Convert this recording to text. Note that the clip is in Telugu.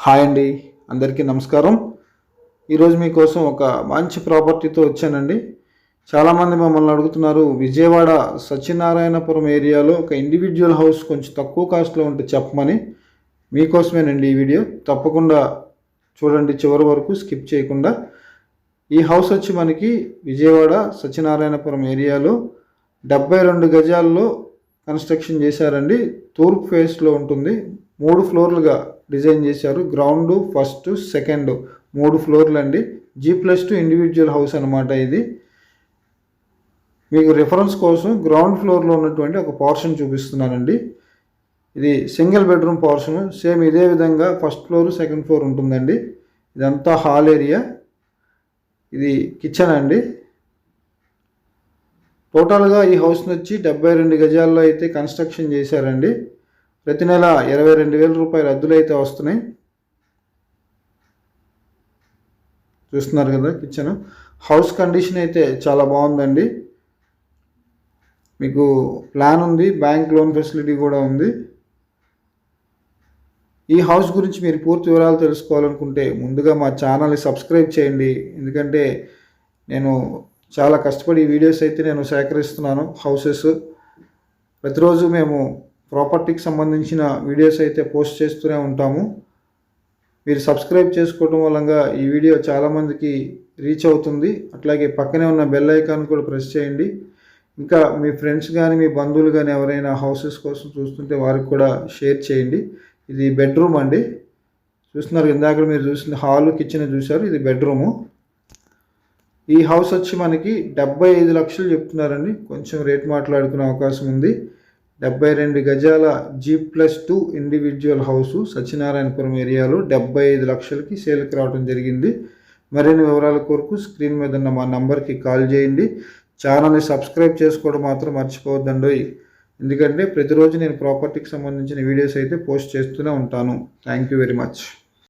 హాయ్ అండి, అందరికీ నమస్కారం. ఈరోజు మీకోసం ఒక మంచి ప్రాపర్టీతో వచ్చానండి. చాలామంది మమ్మల్ని అడుగుతున్నారు, విజయవాడ సత్యనారాయణపురం ఏరియాలో ఒక ఇండివిజువల్ హౌస్ కొంచెం తక్కువ కాస్ట్లో ఉంటే చెప్పమని. మీకోసమేనండి ఈ వీడియో. తప్పకుండా చూడండి చివరి వరకు, స్కిప్ చేయకుండా. ఈ హౌస్ వచ్చి మనకి విజయవాడ సత్యనారాయణపురం ఏరియాలో 72 గజాల్లో కన్స్ట్రక్షన్ చేశారండి. తూర్పు ఫేస్లో ఉంటుంది. 3 ఫ్లోర్లుగా డిజైన్ చేశారు. గ్రౌండ్, ఫస్ట్, సెకండ్ 3 ఫ్లోర్లు అండి. G+2 ఇండివిజువల్ హౌస్ అనమాట ఇది. మీకు రిఫరెన్స్ కోసం గ్రౌండ్ ఫ్లోర్లో ఉన్నటువంటి ఒక పోర్షన్ చూపిస్తున్నానండి. ఇది సింగిల్ బెడ్రూమ్ పోర్షన్. సేమ్ ఇదే విధంగా ఫస్ట్ ఫ్లోర్, సెకండ్ ఫ్లోర్ ఉంటుందండి. ఇదంతా హాల్ ఏరియా. ఇది కిచెన్ అండి. టోటల్గా ఈ హౌస్ని వచ్చి 72 గజాల్లో అయితే కన్స్ట్రక్షన్ చేశారండి. ప్రతి నెల 22,000 రూపాయలు అద్దెలు అయితే వస్తున్నాయి. చూస్తున్నారు కదా కిచెన్. హౌస్ కండిషన్ అయితే చాలా బాగుందండి. మీకు ప్లాన్ ఉంది, బ్యాంక్ లోన్ ఫెసిలిటీ కూడా ఉంది. ఈ హౌస్ గురించి మీరు పూర్తి వివరాలు తెలుసుకోవాలనుకుంటే ముందుగా మా ఛానల్ని సబ్స్క్రైబ్ చేయండి. ఎందుకంటే నేను చాలా కష్టపడి ఈ వీడియోస్ అయితే నేను సేకరిస్తున్నాను. హౌసెస్ ప్రతిరోజు మేము ప్రాపర్టీకి సంబంధించిన వీడియోస్ అయితే పోస్ట్ చేస్తూనే ఉంటాము. మీరు సబ్స్క్రైబ్ చేసుకోవడం వల్ల ఈ వీడియో చాలామందికి రీచ్ అవుతుంది. అట్లాగే పక్కనే ఉన్న బెల్ ఐకాన్ కూడా ప్రెస్ చేయండి. ఇంకా మీ ఫ్రెండ్స్ కానీ మీ బంధువులు కానీ ఎవరైనా హౌసెస్ కోసం చూస్తుంటే వారికి కూడా షేర్ చేయండి. ఇది బెడ్రూమ్ అండి. చూస్తున్నారు, ఇందాక మీరు చూసిన హాల్, కిచెన్ చూశారు. ఇది బెడ్రూము. ఈ హౌస్ వచ్చి మనకి 75 లక్షలు చెప్తున్నారండి. కొంచెం రేట్ మాట్లాడుకునే అవకాశం ఉంది. 72 గజాల G+2 ఇండివిజువల్ హౌసు సత్యనారాయణపురం ఏరియాలో 75 లక్షలకి సేల్కి రావడం జరిగింది. మరిన్ని వివరాల కొరకు స్క్రీన్ మీద ఉన్న మా నంబర్కి కాల్ చేయండి. ఛానల్ని సబ్స్క్రైబ్ చేసుకోవడం మాత్రం మర్చిపోవద్దండి. ఎందుకంటే ప్రతిరోజు నేను ప్రాపర్టీకి సంబంధించిన వీడియోస్ అయితే పోస్ట్ చేస్తూనే ఉంటాను. Thank you very much.